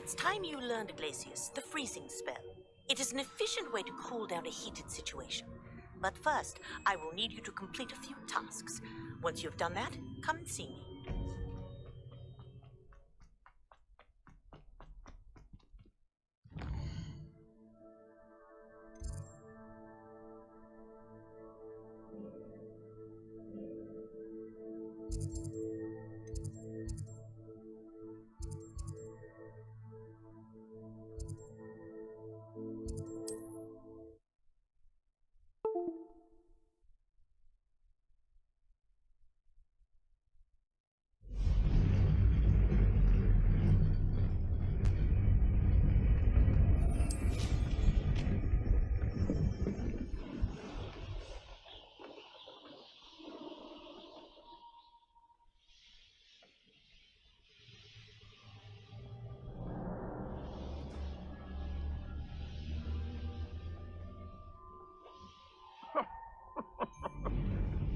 It's time you learned, Glacius, the freezing spell. It is an efficient way to cool down a heated situation. But first, I will need you to complete a few tasks. Once you've done that, come and see me.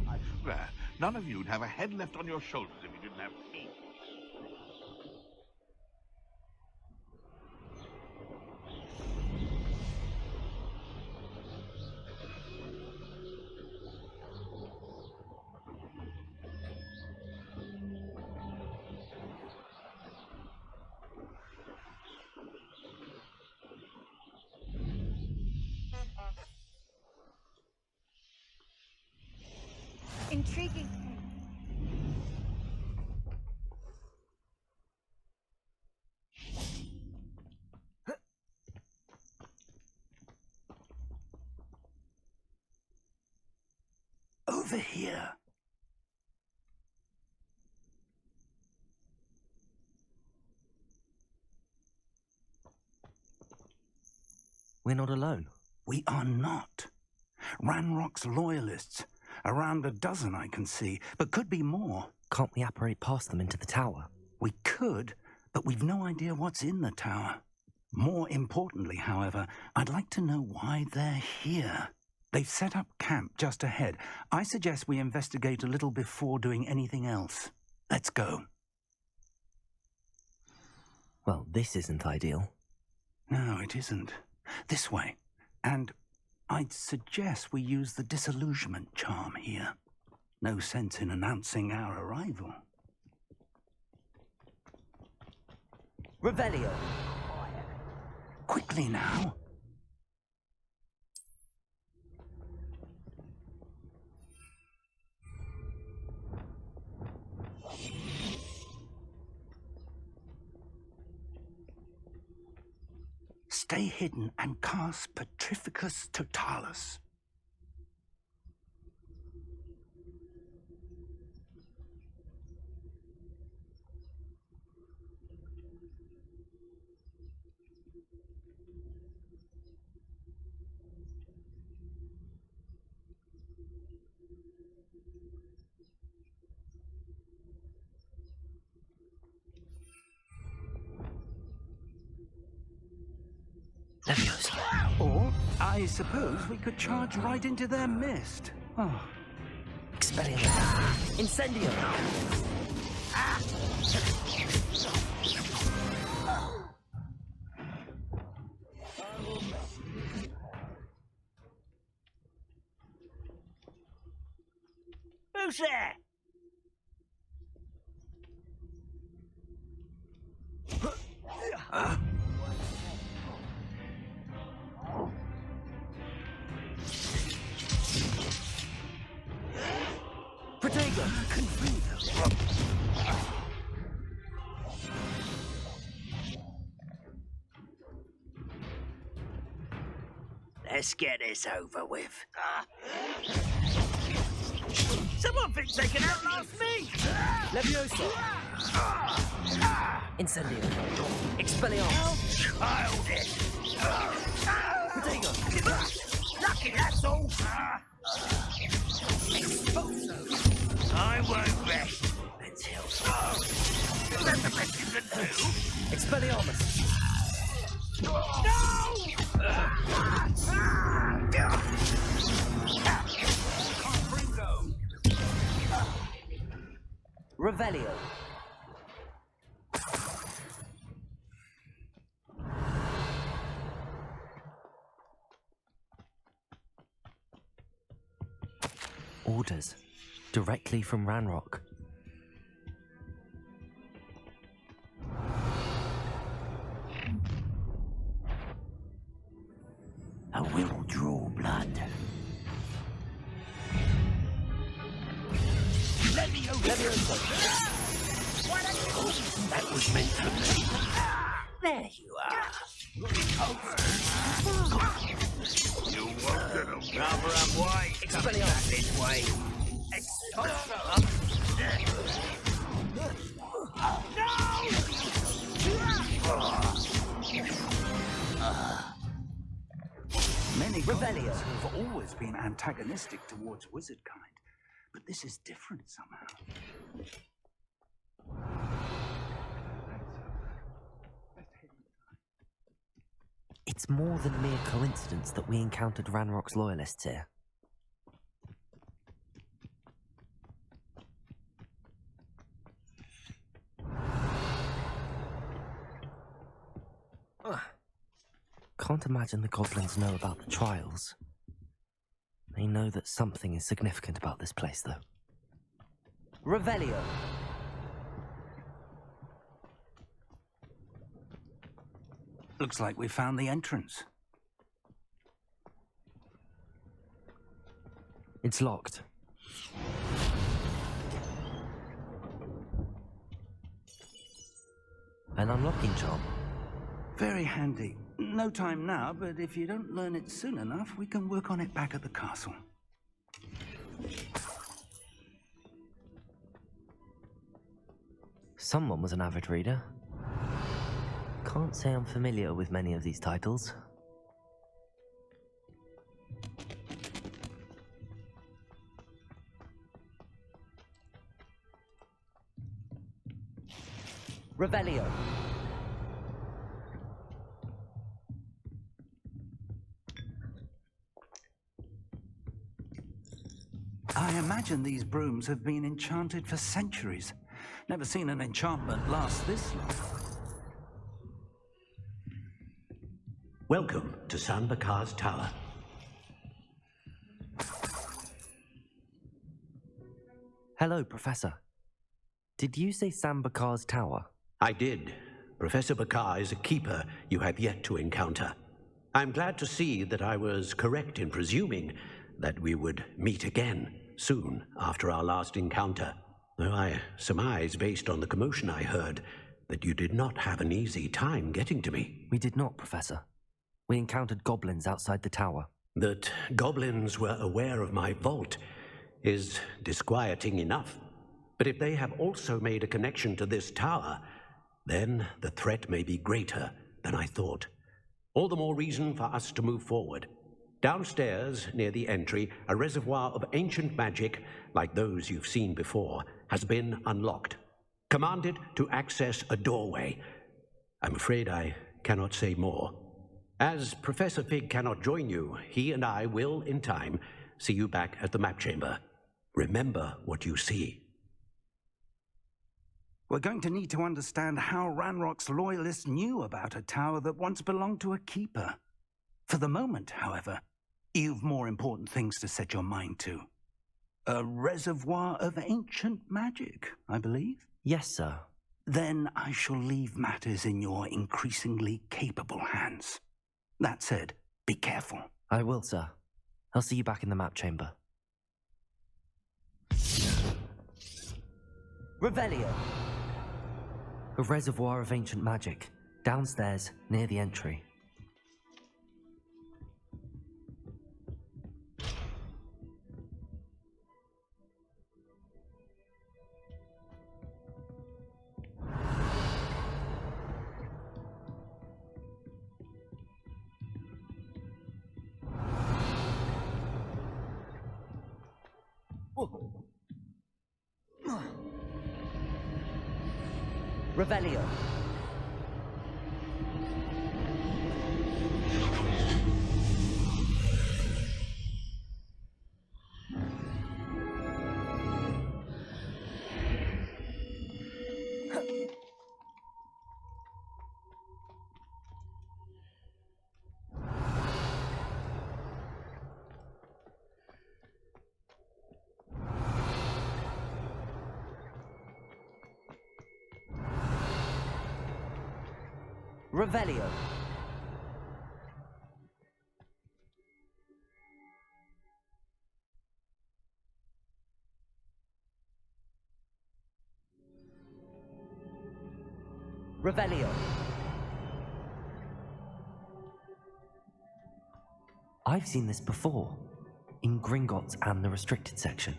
I swear, none of you'd have a head left on your shoulders if you didn't have teeth. Intriguing. Over here. We're not alone. We are not. Ranrock's loyalists. Around a dozen I can see, but could be more. Can't we apparate past them into the tower? We could, but we've no idea what's in the tower. More importantly, however, I'd like to know why they're here. They've set up camp just ahead. I suggest we investigate a little before doing anything else. Let's go. Well, this isn't ideal. No, it isn't. This way. And I'd suggest we use the disillusionment charm here. No sense in announcing our arrival. Revelio! Quickly now. Stay hidden and cast Petrificus Totalis. Or, I suppose we could charge right into their mist. Oh. Expelliarmus! Incendio! Who's there? Let's get this over with. Someone thinks they can outlast me! Levioso! Incendio! Expelliarmus! Childish! Protego! Lucky, that's all! I won't rest until... Is that the best you can do? Expelliarmus! No! Revelio! orders, directly from Ranrock. I will draw blood. Levioso! That was meant for me. There you are. You won't get away. Rather up way. Expelliarmus. This way. Many Revelio. goblins have always been antagonistic towards wizard kind, but this is different somehow. It's more than mere coincidence that we encountered Ranrock's loyalists here. Can't imagine the goblins know about the trials. They know that something is significant about this place, though. Revelio. Looks like we found the entrance. It's locked. An unlocking charm. Very handy. No time now, but if you don't learn it soon enough, we can work on it back at the castle. Someone was an avid reader. Can't say I'm familiar with many of these titles. Revelio. I imagine these brooms have been enchanted for centuries. Never seen an enchantment last this long. Welcome to Sanbakar's Tower. Hello, Professor. Did you say Sambakar's tower? I did. Professor Bakar is a keeper you have yet to encounter. I'm glad to see that I was correct in presuming that we would meet again soon after our last encounter, though I surmise, based on the commotion I heard, that you did not have an easy time getting to me. We did not, Professor. We encountered goblins outside the tower. That goblins were aware of my vault is disquieting enough. But if they have also made a connection to this tower, then the threat may be greater than I thought. All the more reason for us to move forward. Downstairs, near the entry, a reservoir of ancient magic, like those you've seen before, has been unlocked. Commanded to access a doorway. I'm afraid I cannot say more. As Professor Fig cannot join you, he and I will, in time, see you back at the map chamber. Remember what you see. We're going to need to understand how Ranrock's loyalists knew about a tower that once belonged to a keeper. For the moment, however, you've more important things to set your mind to. A reservoir of ancient magic, I believe? Yes, sir. Then I shall leave matters in your increasingly capable hands. That said, be careful. I will, sir. I'll see you back in the map chamber. Revelio. A reservoir of ancient magic, downstairs near the entry. Revelio. Revelio. Revelio. I've seen this before, in Gringotts and the restricted section.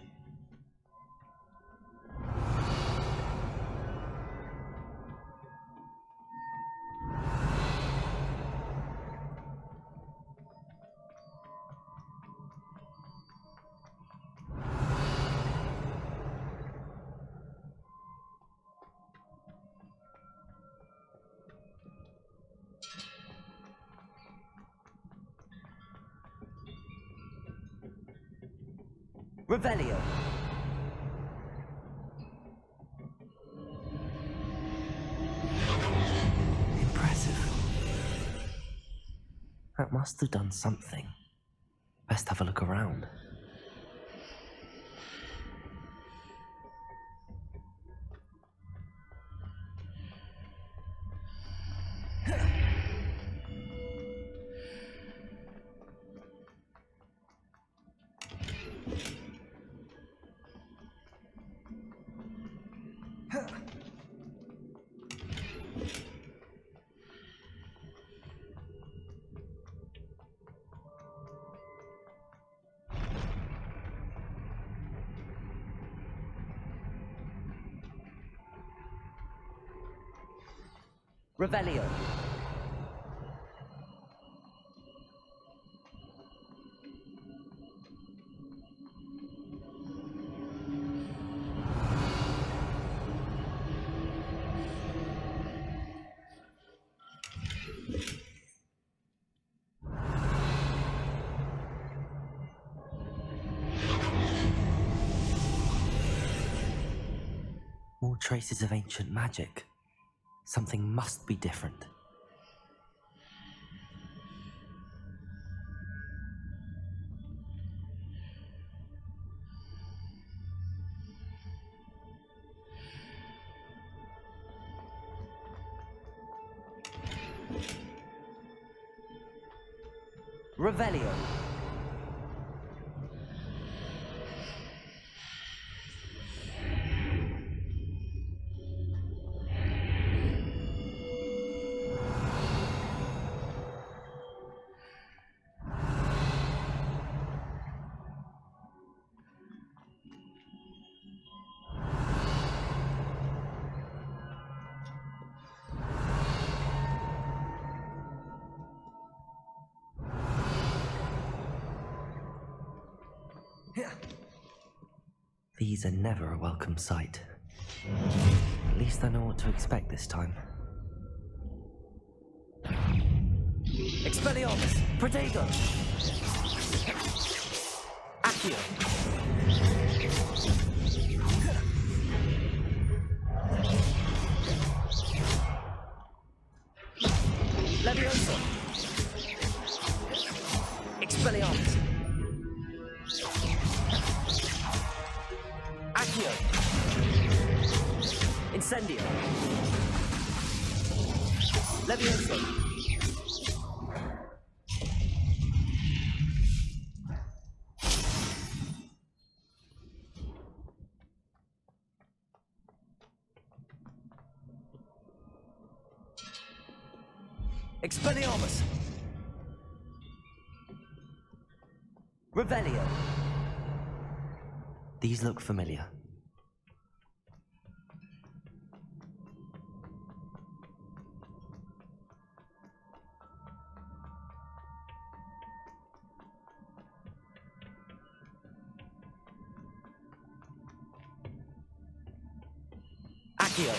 Revelio. Impressive. That must have done something. Best have a look around. Revelio. More traces of ancient magic. Something must be different. Revelio. These are never a welcome sight. At least I know what to expect this time. Expelliarmus! Protego! Accio! Levioso! Expelliarmus! Accio! Incendio! Levioso! Expelliarmus! Revelio! These look familiar. Accio!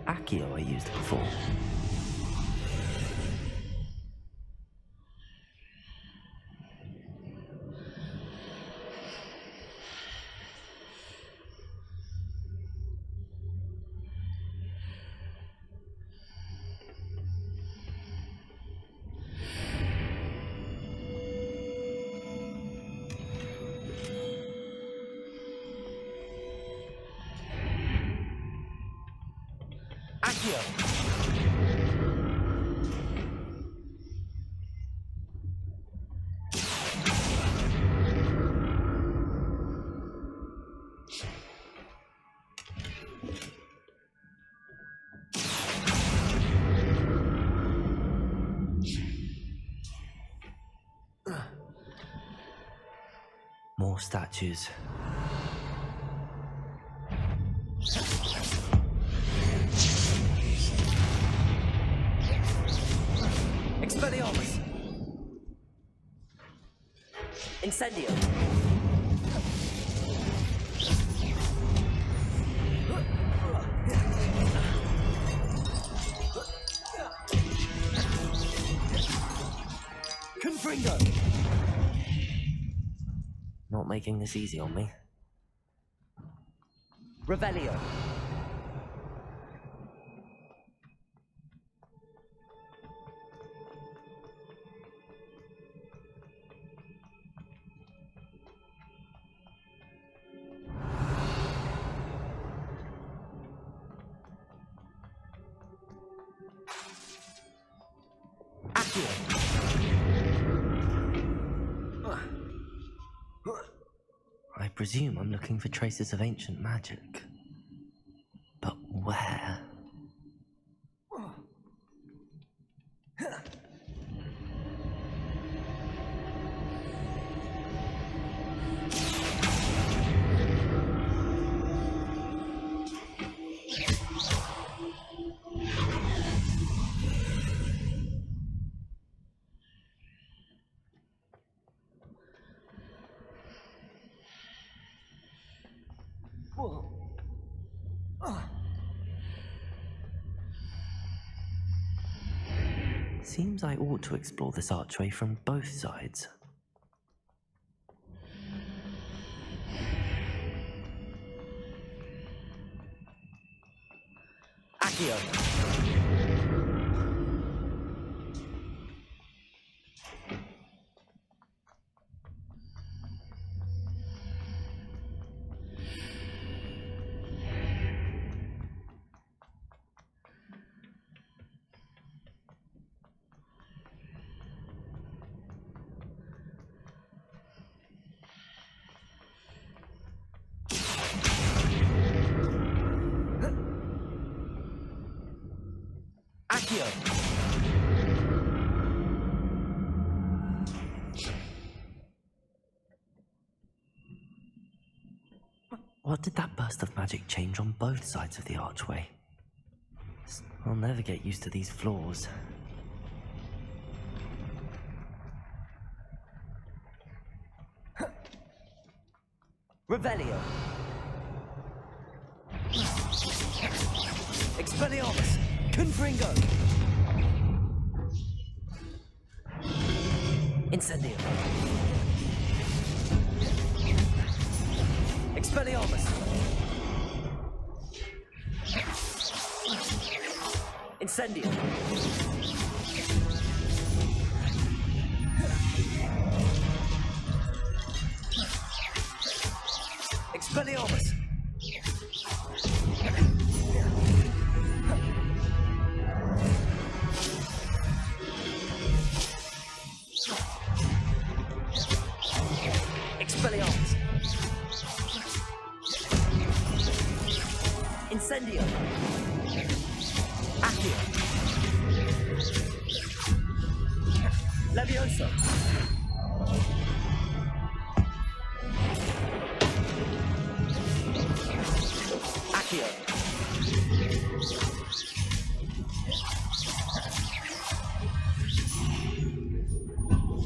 Accio I used before. More statues. Expelliarmus! Incendio! Confringo! Not making this easy on me. Revelio! I presume I'm looking for traces of ancient magic. But where? Seems I ought to explore this archway from both sides. Accio! Accio! What did that burst of magic change on both sides of the archway? I'll never get used to these floors. Revelio! Expelliarmus! Confringo! Incendio! Expelliarmus! Incendio! Expelliarmus! Expelliarmus! Incendio! Accio! Levioso! Accio!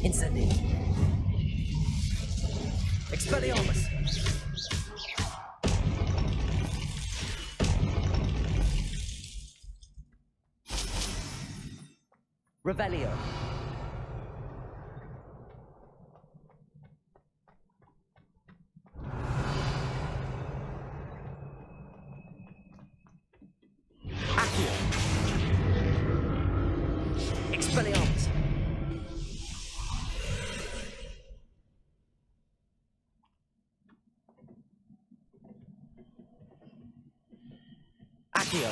Incendio! Expelliarmus! Revelio. Accio. Expelliarmus. Accio.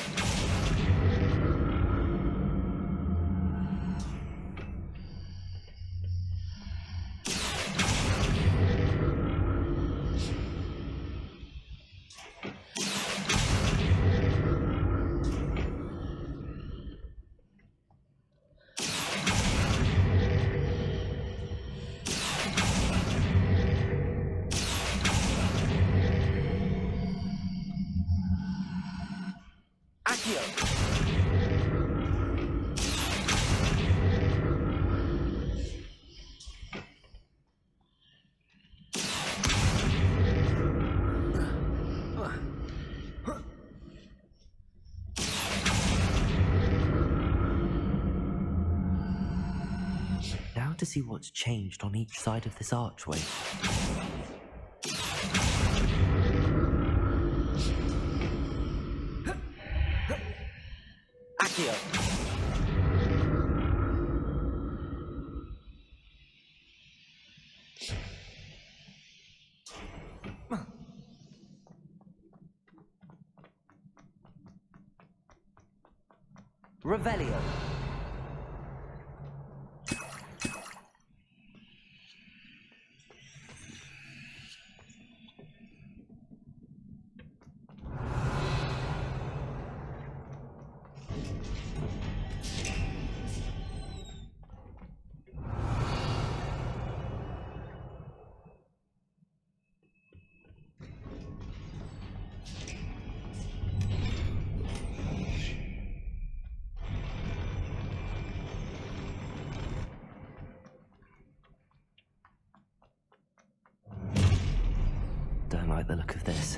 Accio. Now to see what's changed on each side of this archway. Accio. Revelio. Don't like the look of this.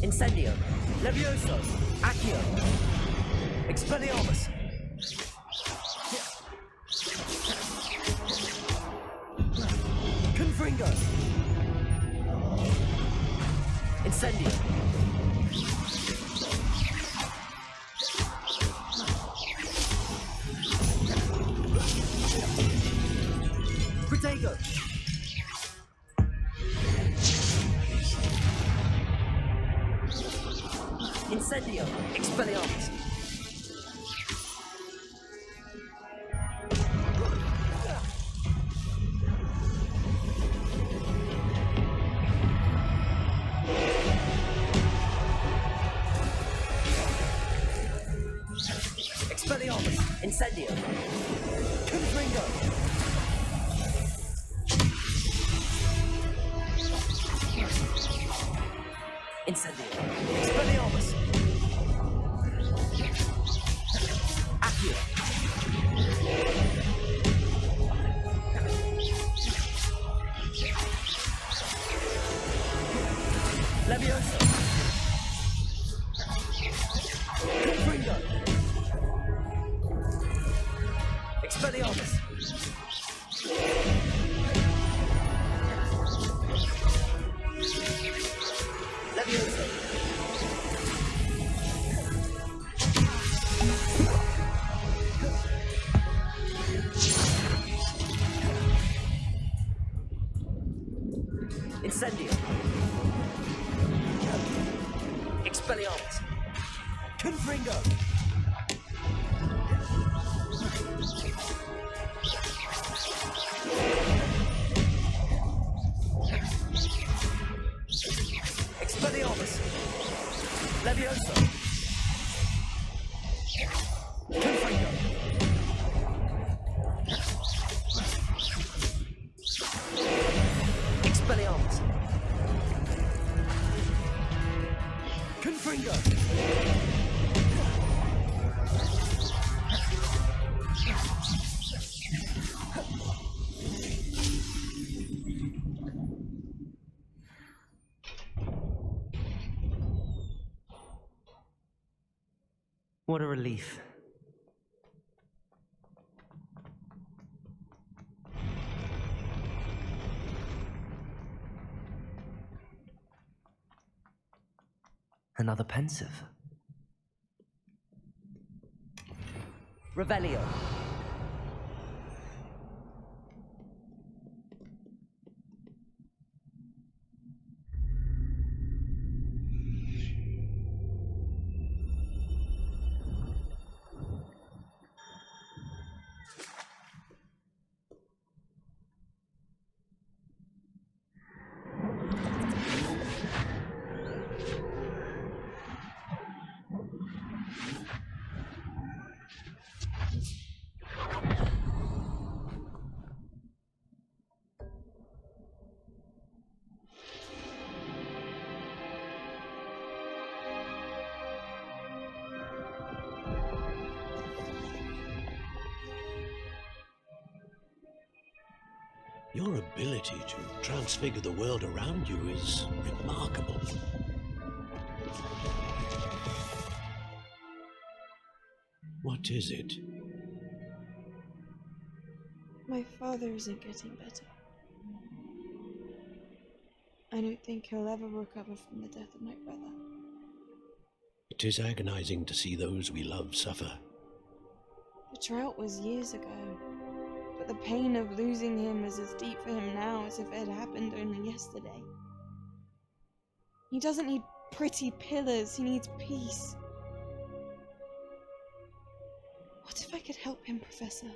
Incendio. Levioso. Accio. Expelliarmus. Confringo. Incendio. Protego. Incendio. Expelliarmus. Expelliarmus. Incendio. Confringo. Incendio. Expelliarmus. Accio. Levioso. Confringo. Expelliarmus. Levioso. Incendio. Expelliarmus. Confringo. Expelliarmus. Levioso. Confringo. Expelliarmus. Confringo. What a relief. Another pensive. Revelio. Your ability to transfigure the world around you is remarkable. What is it? My father isn't getting better. I don't think he'll ever recover from the death of my brother. It is agonizing to see those we love suffer. The drought was years ago, but the pain of losing him is as deep for him now as if it had happened only yesterday. He doesn't need pretty pillars, he needs peace. What if I could help him, Professor?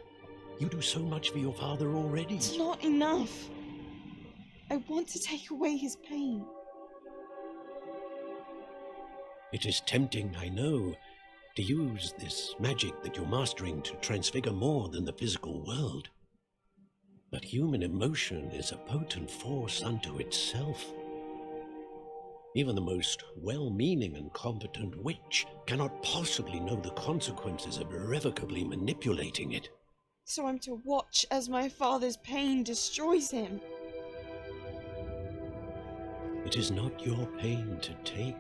You do so much for your father already. It's not enough. I want to take away his pain. It is tempting, I know, to use this magic that you're mastering to transfigure more than the physical world. But human emotion is a potent force unto itself. Even the most well-meaning and competent witch cannot possibly know the consequences of irrevocably manipulating it. So I'm to watch as my father's pain destroys him. It is not your pain to take.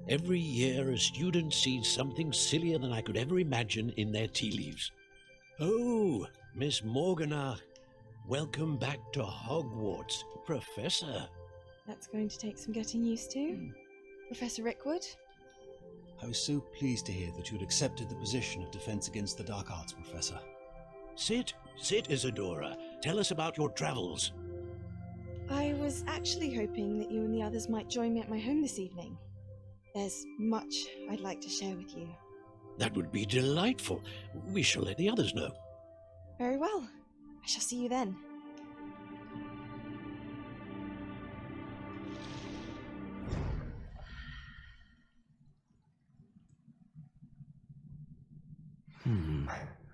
Every year, a student sees something sillier than I could ever imagine in their tea leaves. Oh, Miss Morganach, welcome back to HogWarts, Professor. That's going to take some getting used to. Professor Rickwood? I was so pleased to hear that you had accepted the position of Defense Against the Dark Arts, Professor. Sit, Isadora. Tell us about your travels. I was actually hoping that you and the others might join me at my home this evening. There's much I'd like to share with you. That would be delightful. We shall let the others know. Very well. I shall see you then.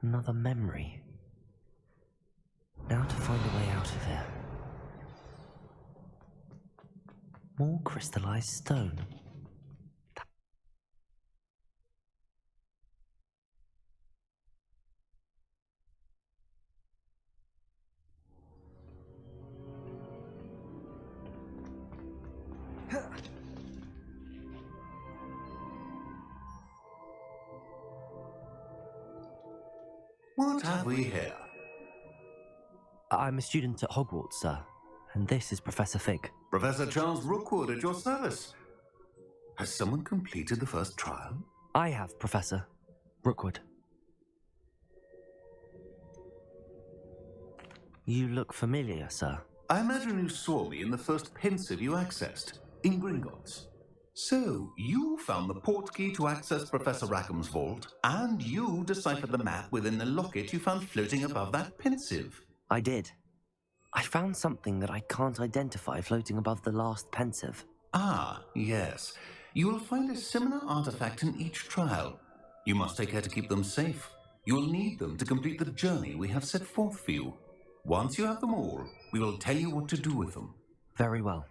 Another memory. Now to find a way out of here. More crystallized stone. What have we here? I'm a student at Hogwarts, sir, and this is Professor Fig. Professor Charles Rookwood at your service. Has someone completed the first trial? I have, Professor Rookwood. You look familiar, sir. I imagine you saw me in the first pensive you accessed, in Gringotts. So, you found the portkey to access Professor Rackham's vault, and you deciphered the map within the locket you found floating above that pensive. I did. I found something that I can't identify floating above the last pensive. Ah, yes. You will find a similar artifact in each trial. You must take care to keep them safe. You will need them to complete the journey we have set forth for you. Once you have them all, we will tell you what to do with them. Very well.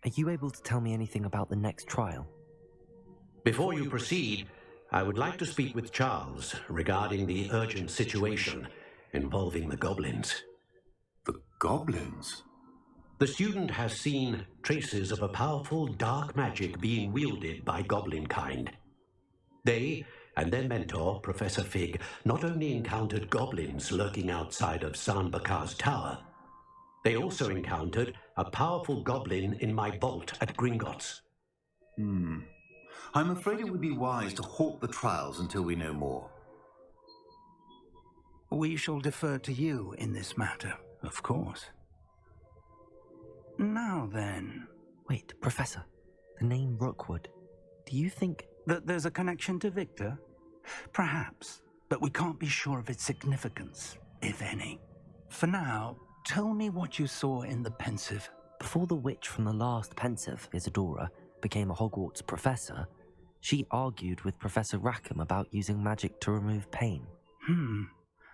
Are you able to tell me anything about the next trial? Before you proceed, I would like to speak with Charles regarding the urgent situation involving the goblins. The goblins? The student has seen traces of a powerful dark magic being wielded by goblin kind. They and their mentor, Professor Fig, not only encountered goblins lurking outside of San Bakar's tower, they also encountered a powerful goblin in my vault at Gringotts. I'm afraid it would be wise to halt the trials until we know more. We shall defer to you in this matter, of course. Now then... Wait, Professor. The name Rookwood. Do you think... that there's a connection to Victor? Perhaps, but we can't be sure of its significance, if any. For now, tell me what you saw in the Pensive. Before the witch from the last Pensive, Isadora, became a Hogwarts professor, she argued with Professor Rackham about using magic to remove pain.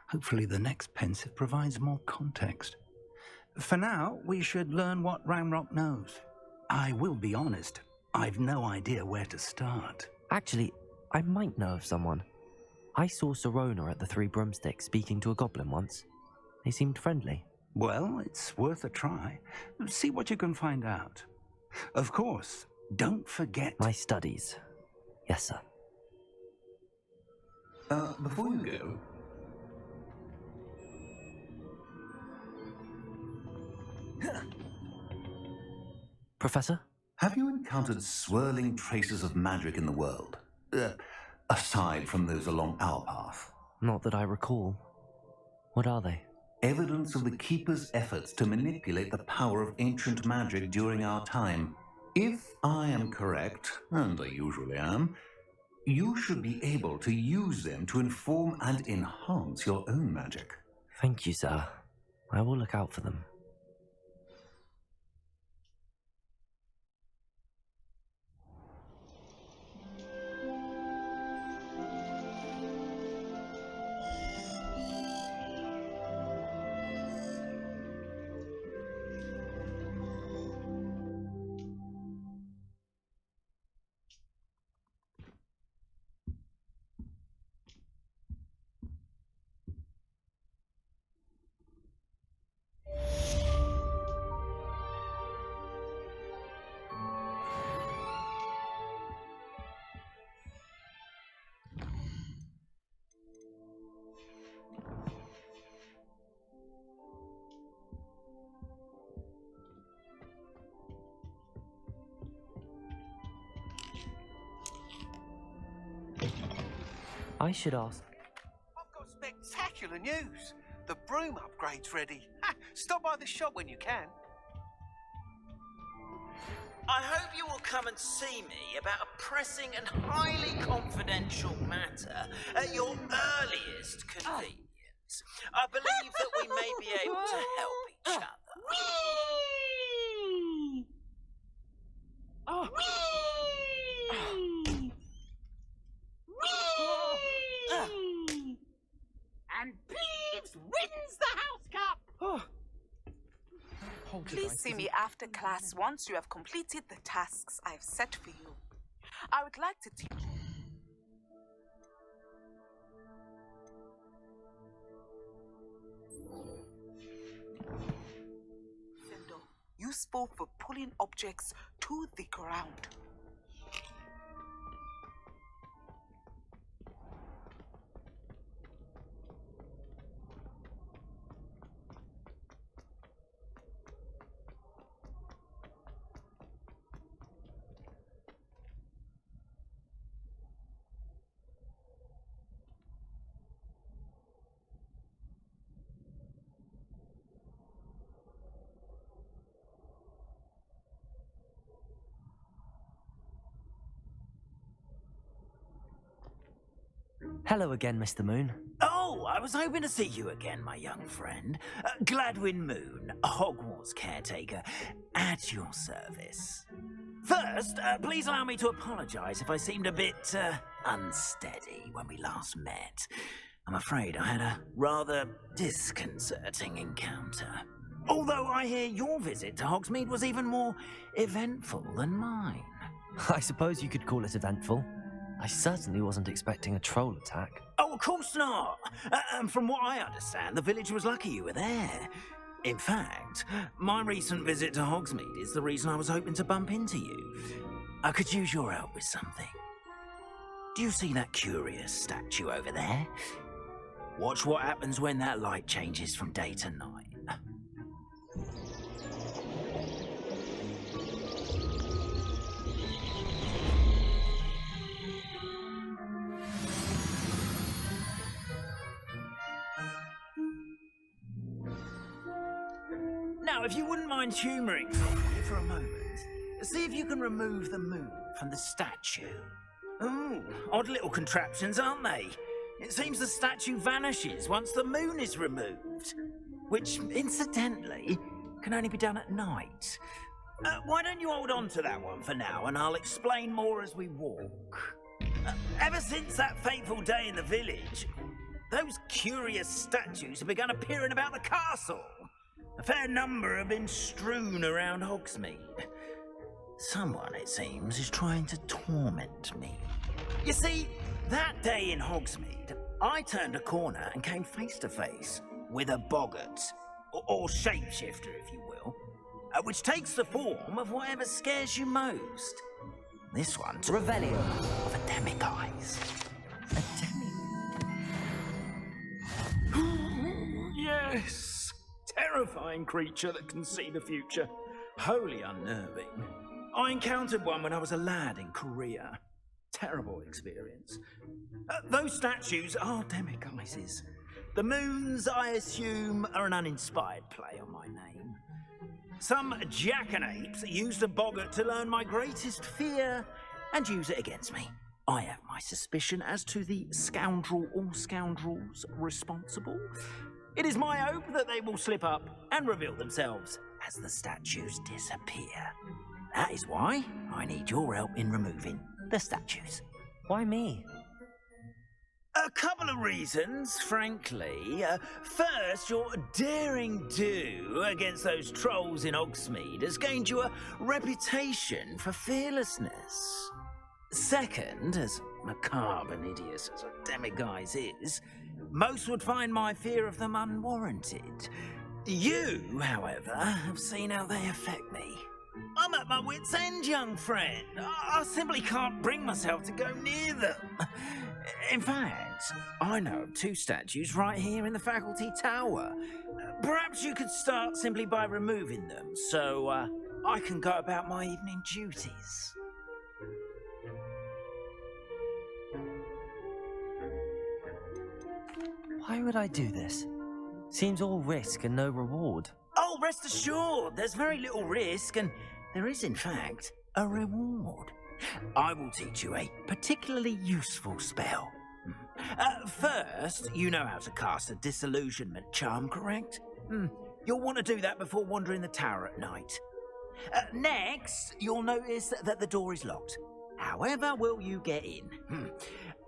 Hopefully the next Pensive provides more context. For now, we should learn what Ramrock knows. I will be honest, I've no idea where to start. Actually, I might know of someone. I saw Serona at the Three Broomsticks speaking to a goblin once. They seemed friendly. Well, it's worth a try. See what you can find out. Of course, don't forget... My studies. Yes, sir. Before you go... Professor? Have you encountered swirling traces of magic in the world? Aside from those along our path? Not that I recall. What are they? Evidence of the Keeper's efforts to manipulate the power of ancient magic during our time. If I am correct, and I usually am, you should be able to use them to inform and enhance your own magic. Thank you, sir. I will look out for them. I should ask. I've got spectacular news. The broom upgrade's ready. Stop by the shop when you can. I hope you will come and see me about a pressing and highly confidential matter at your earliest convenience. I believe that we may be able to help each other. And Peeves wins the house cup! Please see me after class once you have completed the tasks I've set for you. I would like to teach... Findle, useful for pulling objects to the ground. Hello again, Mr. Moon. Oh, I was hoping to see you again, my young friend. Gladwin Moon, a Hogwarts caretaker, at your service. First, please allow me to apologize if I seemed a bit unsteady when we last met. I'm afraid I had a rather disconcerting encounter. Although I hear your visit to Hogsmeade was even more eventful than mine. I suppose you could call it eventful. I certainly wasn't expecting a troll attack. Oh, of course not. And from what I understand, the village was lucky you were there. In fact, my recent visit to Hogsmeade is the reason I was hoping to bump into you. I could use your help with something. Do you see that curious statue over there? Watch what happens when that light changes from day to night. Now, if you wouldn't mind humouring me for a moment, see if you can remove the moon from the statue. Ooh, odd little contraptions, aren't they? It seems the statue vanishes once the moon is removed, which, incidentally, can only be done at night. Why don't you hold on to that one for now, and I'll explain more as we walk. Ever since that fateful day in the village, those curious statues have begun appearing about the castle. A fair number have been strewn around Hogsmeade. Someone, it seems, is trying to torment me. You see, that day in Hogsmeade, I turned a corner and came face to face with a boggart, or shapeshifter, if you will, which takes the form of whatever scares you most. This one's Revelio of a demiguise. Yes! Terrifying creature that can see the future. Wholly unnerving. I encountered one when I was a lad in Korea. Terrible experience. Those statues are demiguises. The moons, I assume, are an uninspired play on my name. Some jackanapes used a boggart to learn my greatest fear and use it against me. I have my suspicion as to the scoundrel or scoundrels responsible. It is my hope that they will slip up and reveal themselves as the statues disappear. That is why I need your help in removing the statues. Why me? A couple of reasons, frankly. First, your daring do against those trolls in Hogsmeade has gained you a reputation for fearlessness. Second, as macabre and hideous as a demiguise is, most would find my fear of them unwarranted. You, however, have seen how they affect me. I'm at my wit's end, young friend. I simply can't bring myself to go near them. In fact, I know of two statues right here in the faculty tower. Perhaps you could start simply by removing them, so I can go about my evening duties. Why would I do this? Seems all risk and no reward. Oh, rest assured, there's very little risk, and there is, in fact, a reward. I will teach you a particularly useful spell. First, you know how to cast a disillusionment charm, correct? You'll want to do that before wandering the tower at night. Next, you'll notice that the door is locked. However will you get in?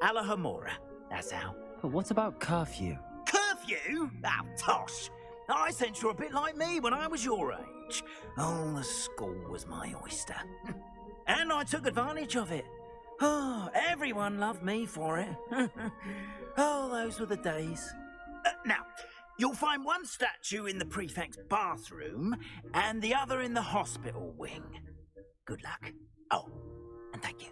Alahamora, that's how. But what about curfew? Curfew? Oh, tosh. I sense you're a bit like me when I was your age. Oh, the school was my oyster. And I took advantage of it. Oh, everyone loved me for it. Oh, those were the days. Now, you'll find one statue in the prefect's bathroom and the other in the hospital wing. Good luck. Oh, and thank you.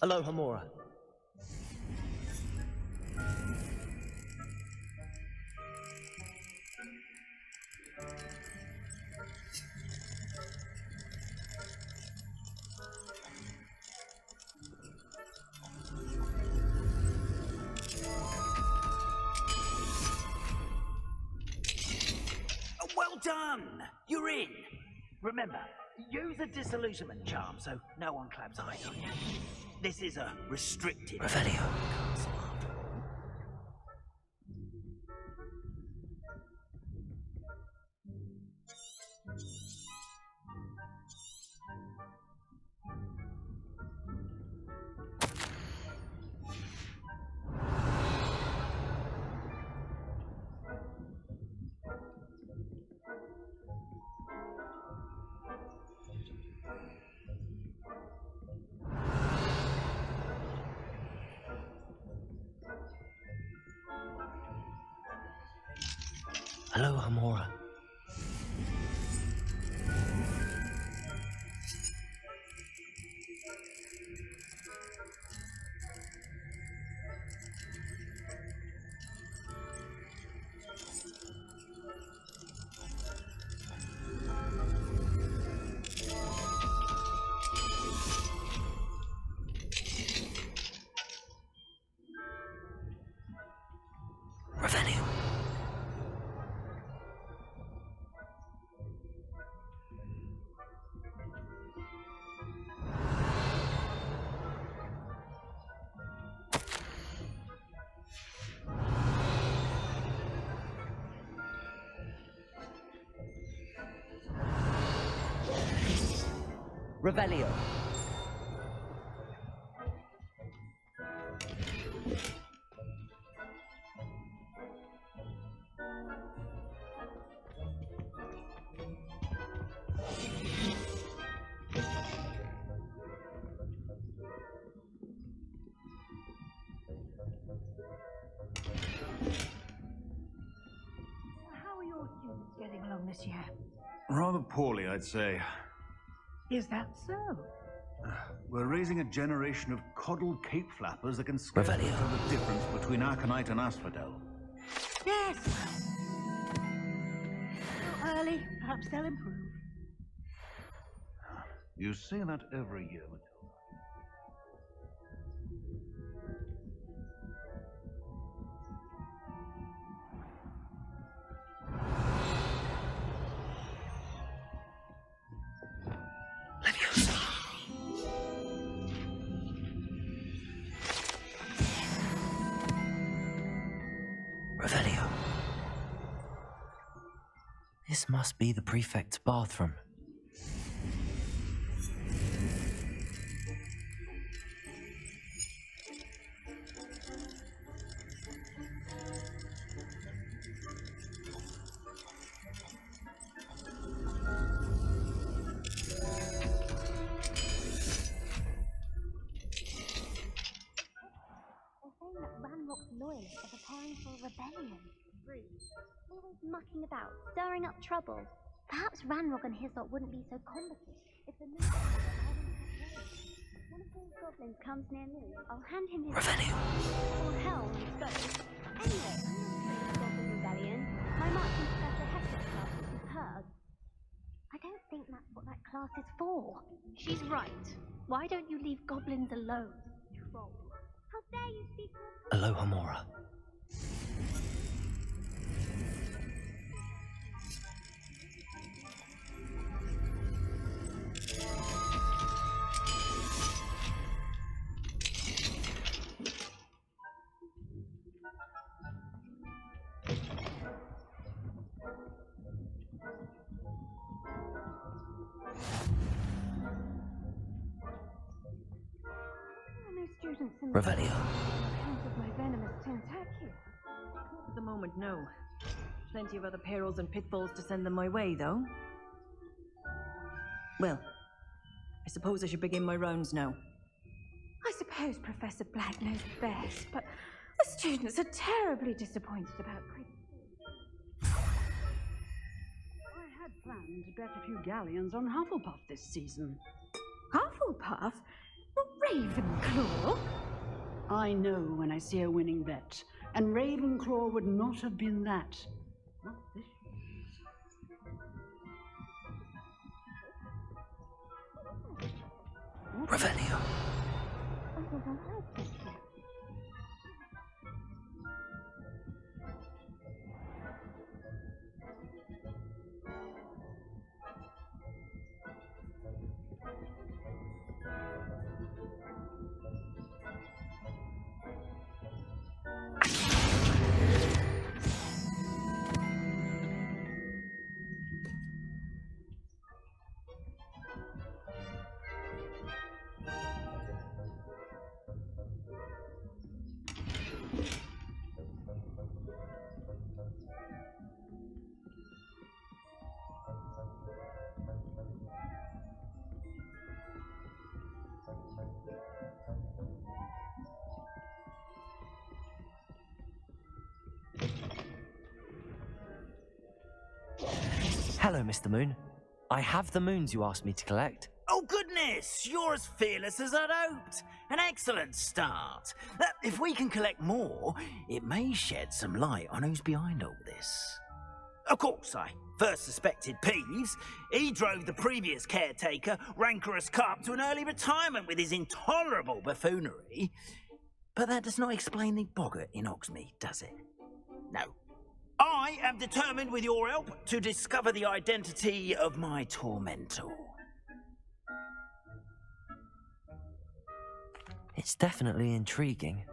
Alohomora. Well done! You're in. Remember, use a disillusionment charm so no one claps eyes on you. This is a restricted... Revelio. Hello, Hamora. Revelio. Revelio. How are your students getting along this year? Rather poorly, I'd say. Is that so? We're raising a generation of coddled cape flappers that can scarcely Revelio. tell the difference between Aconite and Asphodel. Yes. Still early. Perhaps they'll improve. You say that every year, Matilda. Revelio. This must be the prefect's bathroom. They're saying that Ranrock's loyalists are preparing for a rebellion. Always mucking about, stirring up trouble. Perhaps Ranrock and his lot wouldn't be so combative if the new one of those goblins comes near me, I'll hand him his or hell, I suppose. Anyway, I'm not afraid of Goblin Rebellion. My marching professor Hector's class is superb. I don't think that's what that class is for. She's right. Why don't you leave goblins alone, troll? How dare you speak to Hello, Hamora. No students in Revelio. account of my venomous tentacula. At the moment, no. Plenty of other perils and pitfalls to send them my way, though. Well, I suppose I should begin my rounds now. I suppose Professor Black knows best, but the students are terribly disappointed about Quidditch. I had planned to bet a few galleons on Hufflepuff this season. Hufflepuff? Not Ravenclaw? I know when I see a winning bet, and Ravenclaw would not have been that. Not this Revelio. Hello, Mr. Moon. I have the moons you asked me to collect. Oh, goodness! You're as fearless as I'd hoped. An excellent start. If we can collect more, it may shed some light on who's behind all this. Of course, I first suspected Peeves. He drove the previous caretaker, Rancorous Carp, to an early retirement with his intolerable buffoonery. But that does not explain the boggart in Hogsmeade, does it? No. I am determined, with your help, to discover the identity of my tormentor. It's definitely intriguing.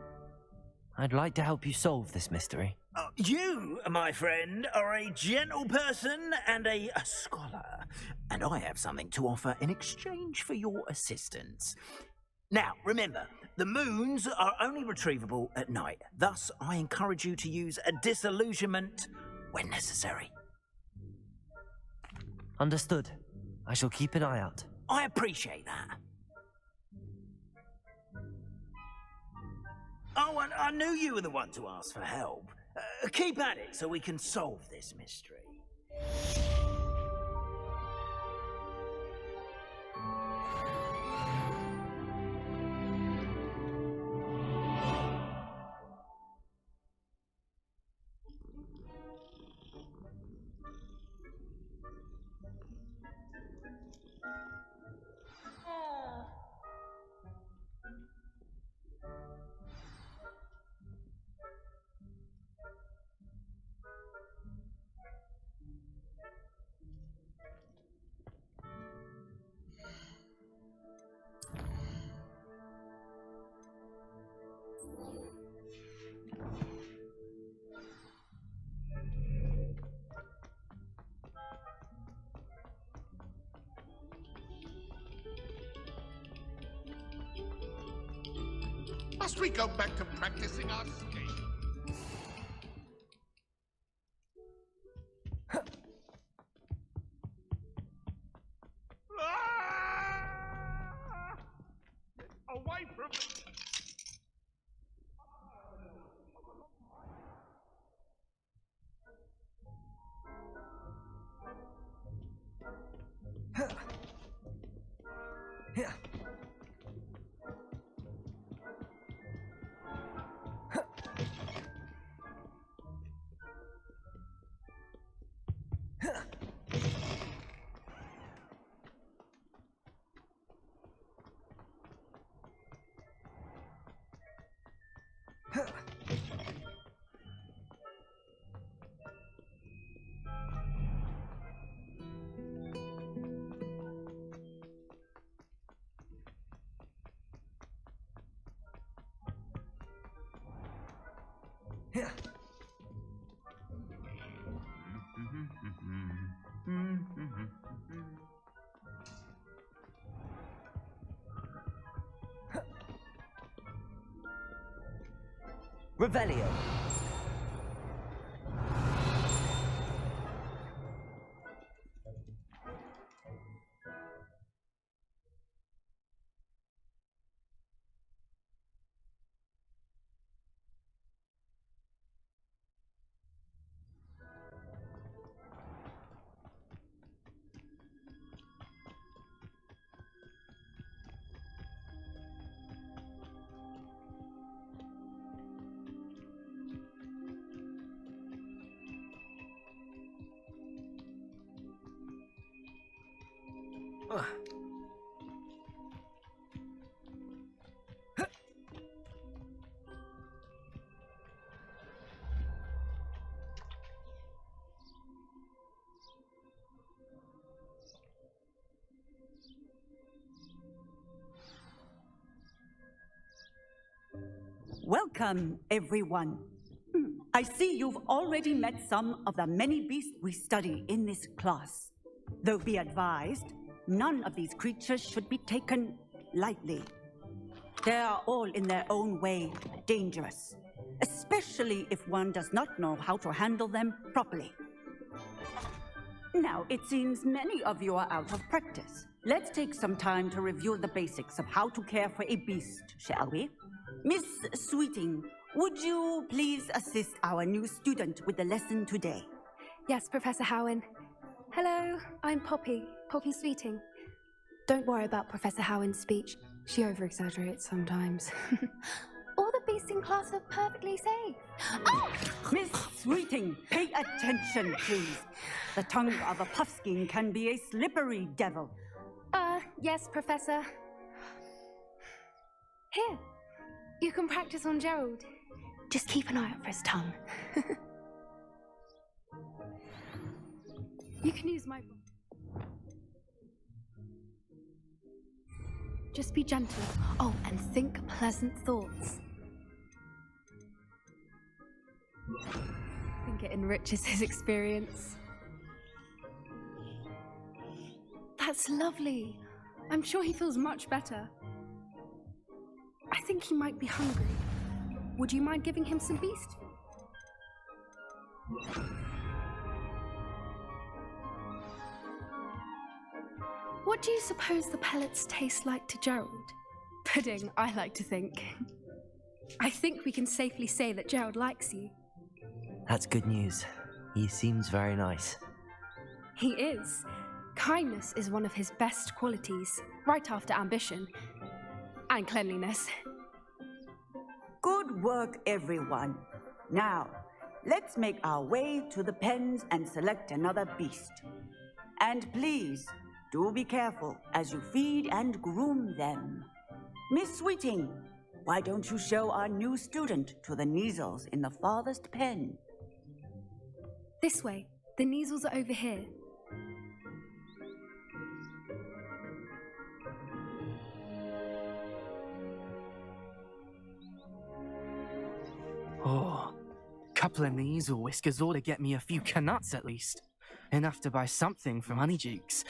I'd like to help you solve this mystery. You, my friend, are a gentle person and a scholar, and I have something to offer in exchange for your assistance. Now, remember, the moons are only retrievable at night. Thus, I encourage you to use a disillusionment when necessary. Understood. I shall keep an eye out. I appreciate that. Oh, and I knew you were the one to ask for help. Keep at it so we can solve this mystery. Must we go back to practicing our skate? Away from me! Revelio. Welcome, everyone. I see you've already met some of the many beasts we study in this class. Though be advised, none of these creatures should be taken lightly. They are all in their own way dangerous, especially if one does not know how to handle them properly. Now, it seems many of you are out of practice. Let's take some time to review the basics of how to care for a beast, shall we? Miss Sweeting, would you please assist our new student with the lesson today? Yes, Professor Howen. Hello, I'm Poppy Sweeting. Don't worry about Professor Howard's speech. She over-exaggerates sometimes. All the beasts in class are perfectly safe. Oh! Miss Sweeting, pay attention, please. The tongue of a puffskein can be a slippery devil. Yes, Professor. Here, you can practice on Gerald. Just keep an eye out for his tongue. You can use my... Just be gentle. Oh, and think pleasant thoughts. I think it enriches his experience. That's lovely. I'm sure he feels much better. I think he might be hungry. Would you mind giving him some beast? What do you suppose the pellets taste like to Gerald? Pudding, I like to think. I think we can safely say that Gerald likes you. That's good news. He seems very nice. He is. Kindness is one of his best qualities, right after ambition. And cleanliness. Good work, everyone. Now, let's make our way to the pens and select another beast. And please, do be careful as you feed and groom them. Miss Sweeting, why don't you show our new student to the Neasels in the farthest pen? This way. The Neasels are over here. Oh, couple of Neasel whiskers ought to get me a few canuts at least. Enough to buy something from Honeydukes.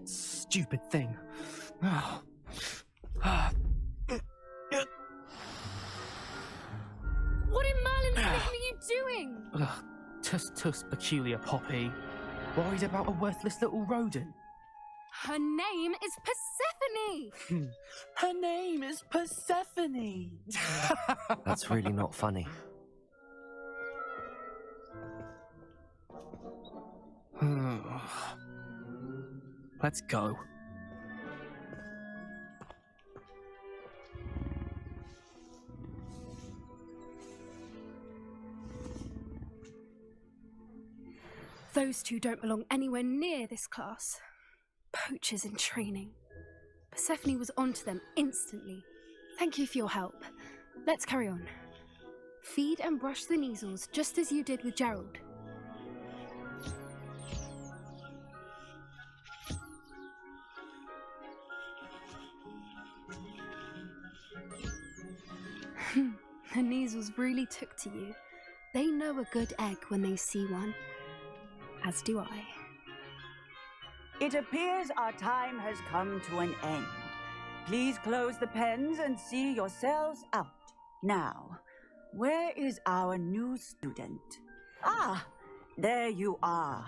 Stupid thing. What in Merlin's name are you doing? Tuss, peculiar Poppy. Worried about a worthless little rodent. Her name is Persephone! Her name is Persephone! That's really not funny. Let's go. Those two don't belong anywhere near this class. Poachers in training. Persephone was onto them instantly. Thank you for your help. Let's carry on. Feed and brush the Neasels just as you did with Gerald. The Neasels really took to you. They know a good egg when they see one. As do I. It appears our time has come to an end. Please close the pens and see yourselves out. Now, where is our new student? Ah, there you are.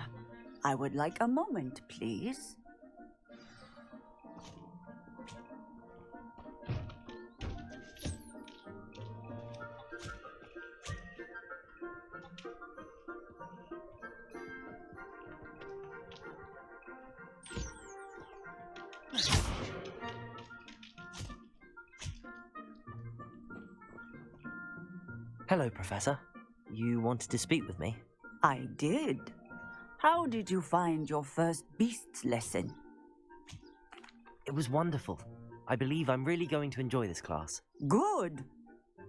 I would like a moment, please. Hello, Professor. You wanted to speak with me? I did. How did you find your first beasts lesson? It was wonderful. I believe I'm really going to enjoy this class. Good.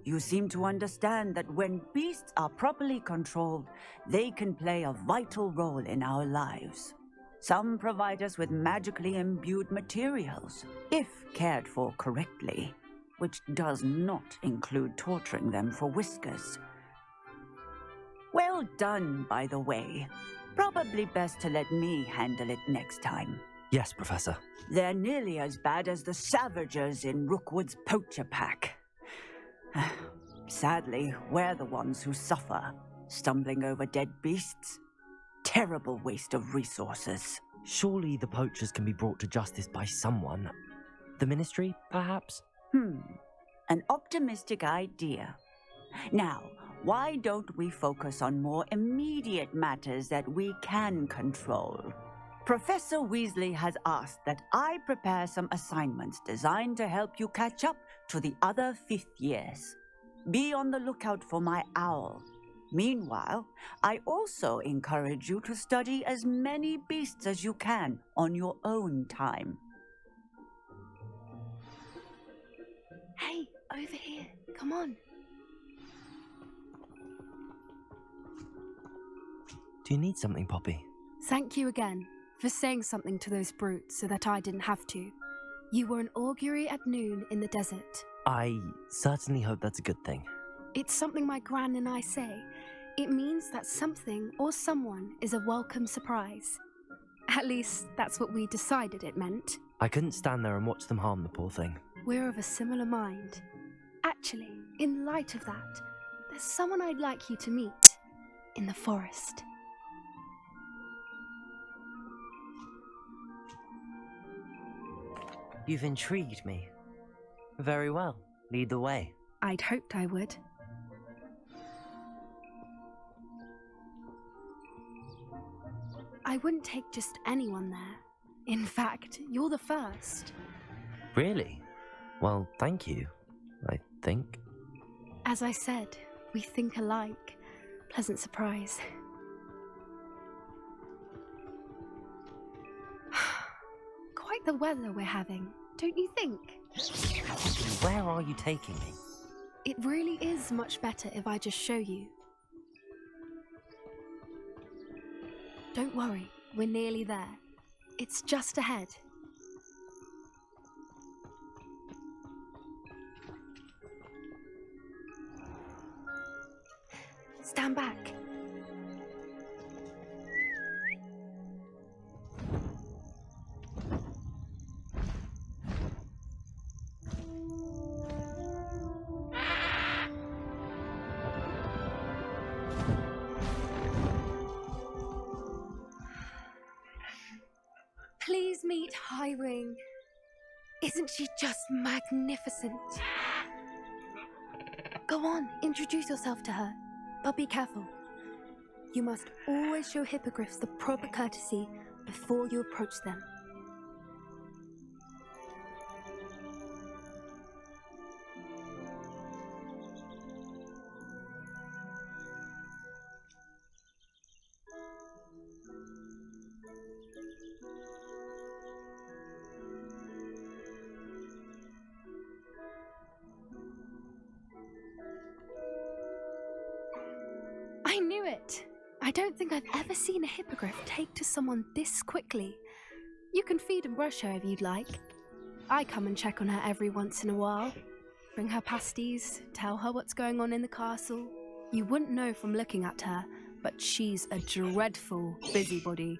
You seem to understand that when beasts are properly controlled, they can play a vital role in our lives. Some provide us with magically imbued materials, if cared for correctly, which does not include torturing them for whiskers. Well done, by the way. Probably best to let me handle it next time. Yes, Professor. They're nearly as bad as the Savagers in Rookwood's poacher pack. Sadly, we're the ones who suffer, stumbling over dead beasts. Terrible waste of resources. Surely the poachers can be brought to justice by someone. The Ministry, perhaps? An optimistic idea. Now, why don't we focus on more immediate matters that we can control? Professor Weasley has asked that I prepare some assignments designed to help you catch up to the other 5th years. Be on the lookout for my owl. Meanwhile, I also encourage you to study as many beasts as you can on your own time. Hey, over here. Come on. Do you need something, Poppy? Thank you again for saying something to those brutes so that I didn't have to. You were an augury at noon in the desert. I certainly hope that's a good thing. It's something my gran and I say. It means that something or someone is a welcome surprise. At least, that's what we decided it meant. I couldn't stand there and watch them harm the poor thing. We're of a similar mind. Actually, in light of that, there's someone I'd like you to meet in the forest. You've intrigued me. Very well. Lead the way. I'd hoped I would. I wouldn't take just anyone there. In fact, you're the first. Really? Well, thank you, I think. As I said, we think alike. Pleasant surprise. Quite the weather we're having, don't you think? Where are you taking me? It really is much better if I just show you. Don't worry, we're nearly there. It's just ahead. Stand back. Please meet Highwing. Isn't she just magnificent? Go on, introduce yourself to her. But be careful. You must always show hippogriffs the proper courtesy before you approach them. I knew it! I don't think I've ever seen a hippogriff take to someone this quickly. You can feed and brush her if you'd like. I come and check on her every once in a while. Bring her pasties, tell her what's going on in the castle. You wouldn't know from looking at her, but she's a dreadful busybody.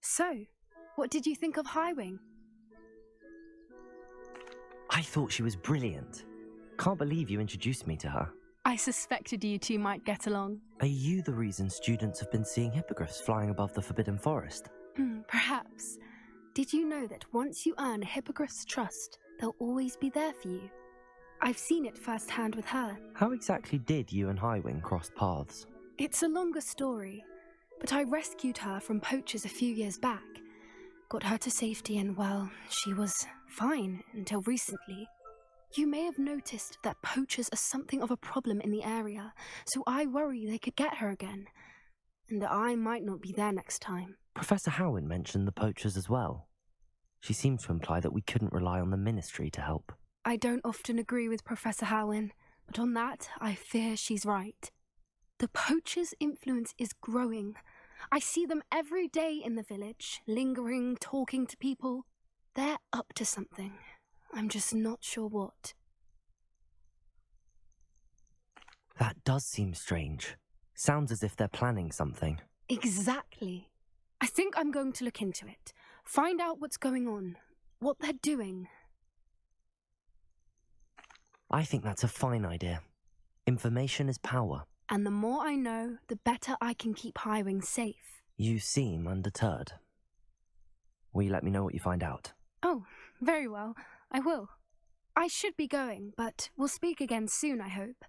So, what did you think of Highwing? I thought she was brilliant. Can't believe you introduced me to her. I suspected you two might get along. Are you the reason students have been seeing hippogriffs flying above the Forbidden Forest? Perhaps. Did you know that once you earn a hippogriff's trust, they'll always be there for you? I've seen it firsthand with her. How exactly did you and Highwing cross paths? It's a longer story, but I rescued her from poachers a few years back. Got her to safety and, well, she was fine until recently. You may have noticed that poachers are something of a problem in the area, so I worry they could get her again. And I might not be there next time. Professor Howin mentioned the poachers as well. She seemed to imply that we couldn't rely on the Ministry to help. I don't often agree with Professor Howin, but on that, I fear she's right. The poachers' influence is growing. I see them every day in the village, lingering, talking to people. They're up to something. I'm just not sure what. That does seem strange. Sounds as if they're planning something. Exactly. I think I'm going to look into it. Find out what's going on, what they're doing. I think that's a fine idea. Information is power. And the more I know, the better I can keep Highwing safe. You seem undeterred. Will you let me know what you find out? Oh, very well. I will. I should be going, but we'll speak again soon, I hope.